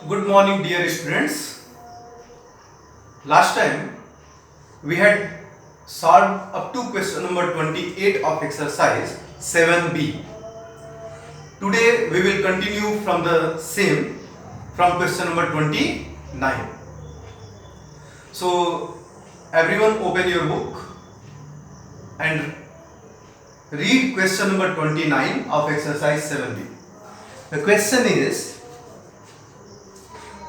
Good morning, dear students. Last time we had solved up to question number 28 of exercise 7b. Today we will continue from the same from question number 29. So everyone open your book and read question number 29 of exercise 7b. The question is,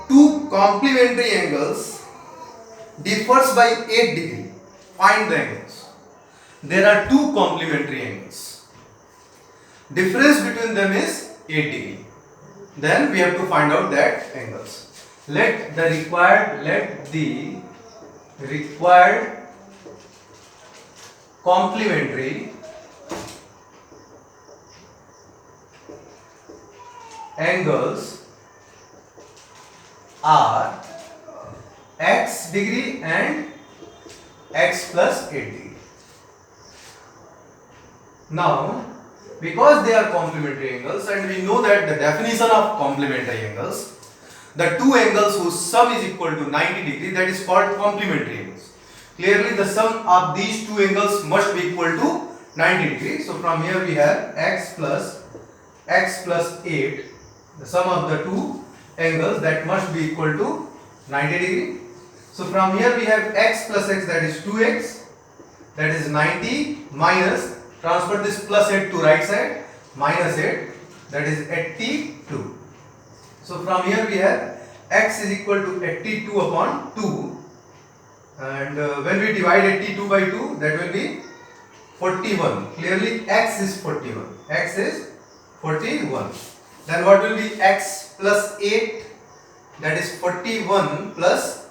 two complementary angles differs by 8 degree. Find the angles. There are two complementary angles. Difference between them is 8 degree. Then we have to find out that angles. Let the required complementary angles are x degree and x plus 8 degree. Now, because they are complementary angles and we know that the definition of complementary angles, the two angles whose sum is equal to 90 degree, that is called complementary angles. Clearly the sum of these two angles must be equal to 90 degree. So from here we have x plus 8, the sum of the two angles that must be equal to 90 degree. So from here we have x plus x, that is 2x, that is 90, minus, transfer this plus 8 to right side, minus 8, that is 82. So from here we have x is equal to 82 upon 2, and when we divide 82 by 2, that will be 41. Clearly x is 41. X is 41. Then what will be x plus 8? That is 41 plus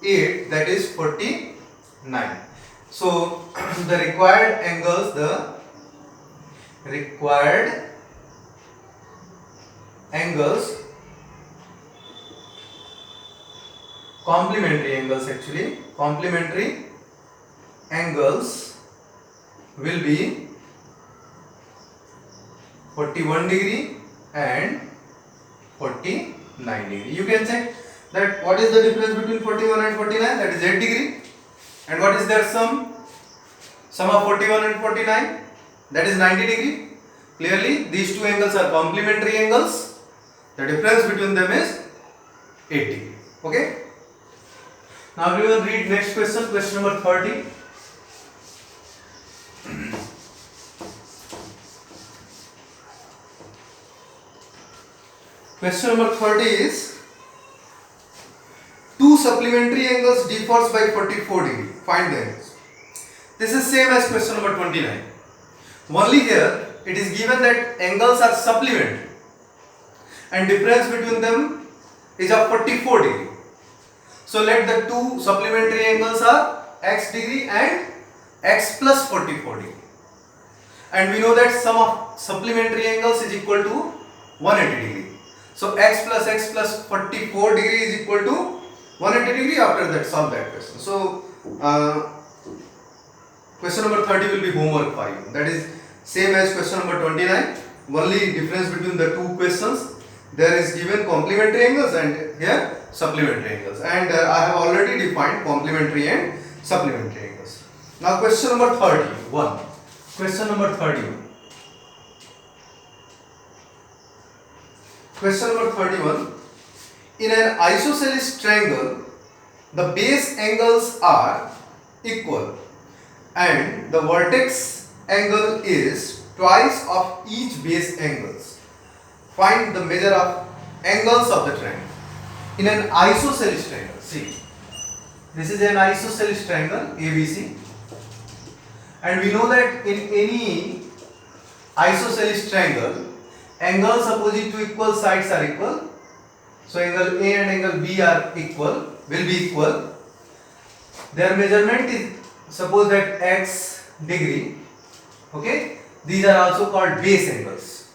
8, that is 49. So the required angles, complementary angles will be 41 degree and 49 degree. You can check that what is the difference between 41 and 49, that is 8 degree, and what is their sum of 41 and 49, that is 90 degree. Clearly these two angles are complementary angles. The difference between them is 8 degree. Okay. Now we will read next question, question number 30. Question number 30 is, two supplementary angles differs by 44 degree. Find the angles. This is same as question number 29. Only here it is given that angles are supplementary and difference between them is of 44 degree. So let the two supplementary angles are x degree and x plus 44 degree. And we know that sum of supplementary angles is equal to 180 degree. So x plus 44 degree is equal to 180 degree. After that, solve that question. So question number 30 will be homework for you. That is same as question number 29. Only difference between the two questions, there is given complementary angles and here supplementary angles. And I have already defined complementary and supplementary angles. Now question number 31. Question number 31. Question number 31. In an isosceles triangle, the base angles are equal and the vertex angle is twice of each base angles. Find the measure of angles of the triangle. In an isosceles triangle, see, this is an isosceles triangle ABC, and we know that in any isosceles triangle, angles opposite to equal sides are equal. So angle A and angle B are equal, will be equal. Their measurement is, suppose that x degree. Okay, these are also called base angles.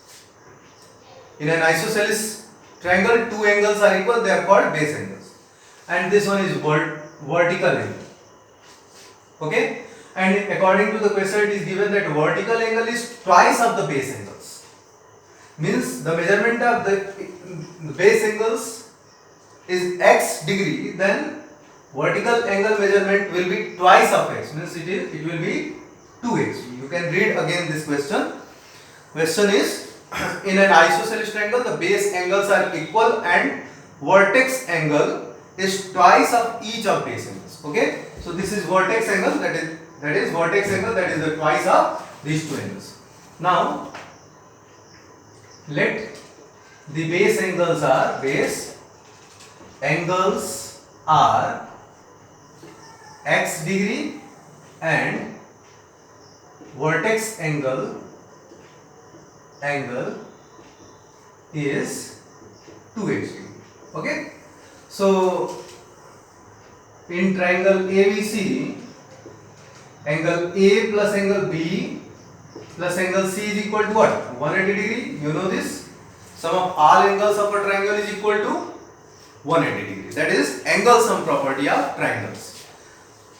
In an isosceles triangle, two angles are equal, they are called base angles. And this one is vertical angle. Okay, and according to the question it is given that vertical angle is twice of the base angles. Means the measurement of the base angles is x degree, then vertical angle measurement will be twice of x, means it will be 2x. You can read again this question. Question is in an isosceles triangle the base angles are equal and vertex angle is twice of each of base angles. Okay, so this is vertex angle, that is vertex angle, that is the twice of these two angles. Now let the base angles are x degree and vertex angle is 2x degree. Okay, so in triangle ABC, angle A plus angle B plus angle C is equal to what? 180 degree. You know this. Sum of all angles of a triangle is equal to 180 degree. That is angle sum property of triangles.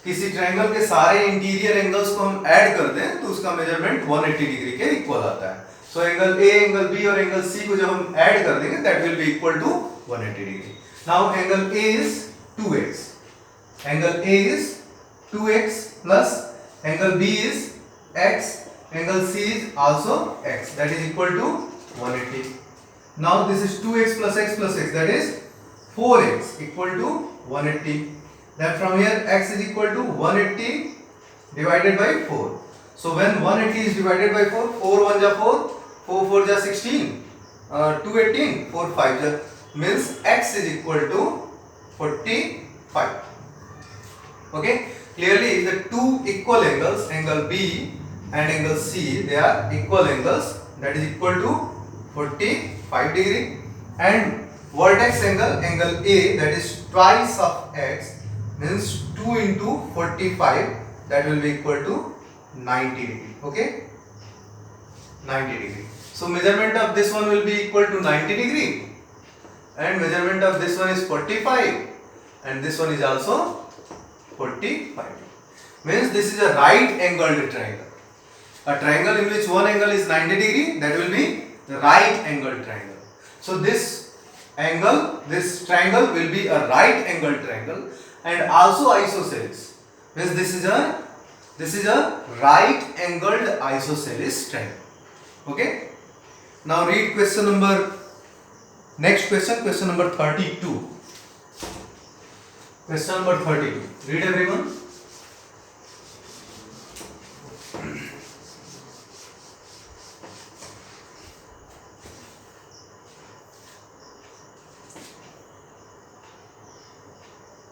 किसी triangle के सारे interior angles को हम add कर दें तो उसका measurement 180 degree के इक्वल आता है. So angle A, angle B और एंगल सी को जब हम ऐड कर देंगे that will be equal to 180 degree. Now angle A is 2x, angle A is 2x plus angle B is x, angle C is also x, that is equal to 180. Now this is 2x plus x, that is 4x equal to 180. Then from here x is equal to 180 divided by 4. So when 180 is divided by 4, 4 1 ja 4, 4 4 ja 16, 2 18, 4 5 ja, means x is equal to 45. Okay, clearly the two equal angles, angle B and angle C, they are equal angles, that is equal to 45 degree, and vertex angle A, that is twice of x, means 2 into 45, that will be equal to 90 degree. Okay, 90 degree. So measurement of this one will be equal to 90 degree and measurement of this one is 45 and this one is also 45. Means this is a right angled triangle. A triangle in which one angle is 90 degree, that will be the right angled triangle. So this triangle will be a right angled triangle and also isosceles. Means this is a right angled isosceles triangle. Okay. Now read question number 32. Question number 32. Read everyone.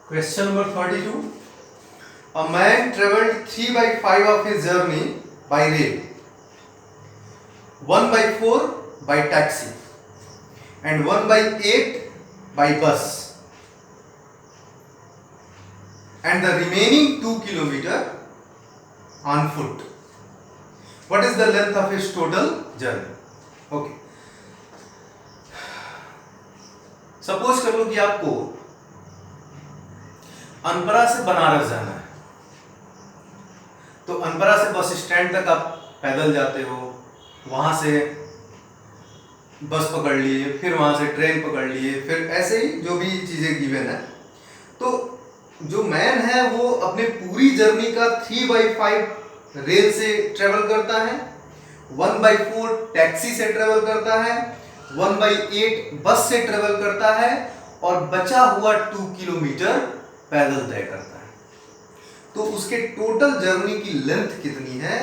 Question number 32. A man travelled 3/5 of his journey by rail, 1/4 by taxi, and 1/8 by bus, and the remaining 2 kilometer on foot. What is the length of his total journey? Okay. Suppose कर लो कि आपको अनपरा से बनारस जाना है, तो अनपरा से bus stand तक आप पैदल जाते हो, वहां से बस पकड़ लिए, फिर वहां से ट्रेन पकड़ लिए, फिर ऐसे ही जो भी चीजें गिवन है. तो जो मैन है वो अपने पूरी जर्नी का 3/5 रेल से ट्रेवल करता है, 1/4 टैक्सी से ट्रेवल करता है, 1/8 बस से ट्रेवल करता है और बचा हुआ 2 किलोमीटर पैदल तय करता है. तो उसके टोटल जर्नी की लेंथ कितनी है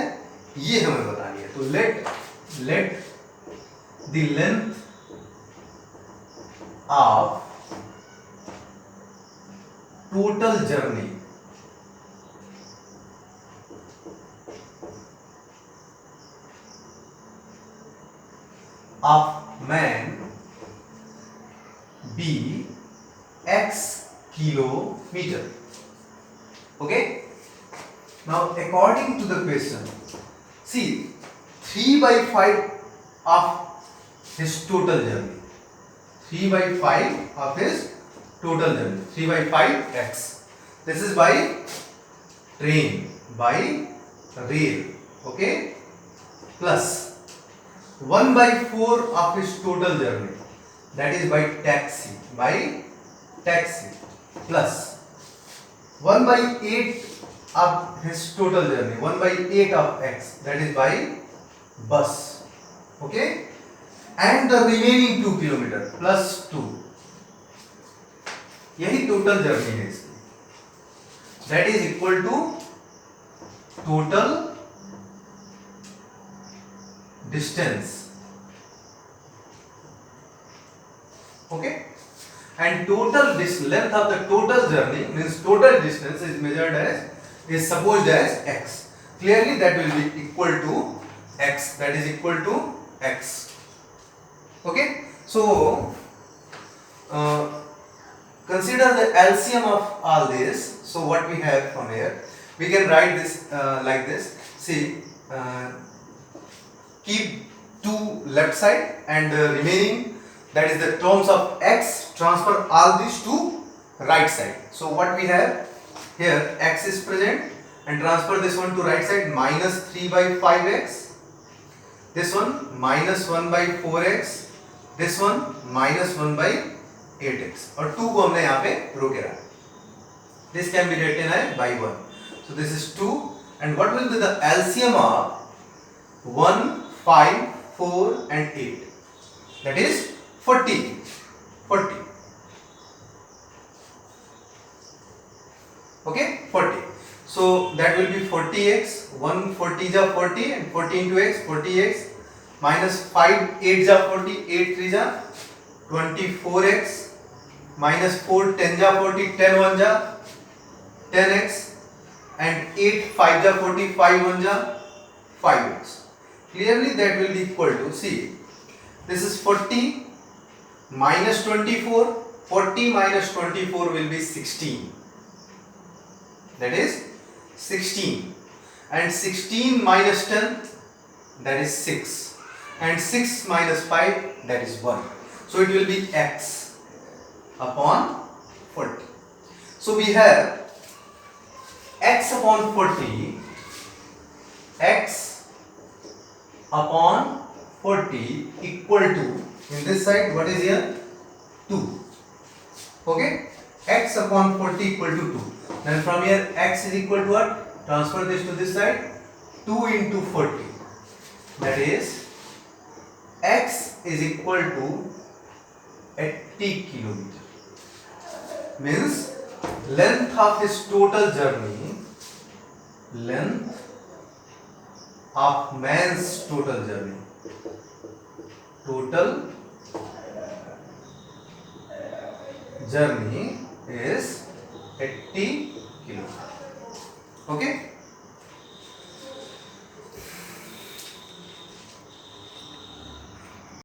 ये हमें बतानी है. तो let the length of total journey of man B x kilometer. Okay. Now according to the question, see 3/5 of his total journey, 3/5 of his total journey, 3/5 x. This is by train, by rail. Okay, plus 1/4 of his total journey, that is by taxi, by taxi plus 1 by 8 of his total journey, 1 by 8 of x, that is by bus. Okay, and the remaining 2 kilometer plus 2, यही total journey है इसकी, that is equal to total distance. Okay, and total length of the total journey means total distance is measured as, is supposed as x. Clearly that will be equal to x, that is equal to x. Okay, so consider the LCM of all this. So what we have from here, we can write this like this. See, keep 2 left side and remaining, that is the terms of x, transfer all these to right side. So what we have here, x is present and transfer this one to right side, minus 3 by 5x, this one minus 1 by 4x, this one minus 1 by 8x, और 2 को हमने यहाँ पे रोके रखा. This can be written as by 1. So this is 2, and what will be the LCM of 1, 5, 4 and 8? That is 40. 40. Okay, 40. So that will be 40x, 1 40 ja 40 and 40 into x, 40x minus 5 8 ja 40, 8 3 ja 24x minus 4 10 ja 40, 10 1 ja 10x and 8 5 ja 40, 5 1 ja 5x. Clearly that will be equal to, see, this is 40 minus 24, 40 minus 24 will be 16, that is 16, and 16 minus 10, that is 6, and 6 minus 5, that is 1. So it will be x upon 40. So we have x upon 40, x upon 40 equal to, in this side what is here, 2. Okay, x upon 40 equal to 2. Then from here x is equal to what? Transfer this to this side, 2 into 40, that is x is equal to 80 kilometer. Means length of his total journey, length of man's total journey, total journey is 80 kilometers. Okay.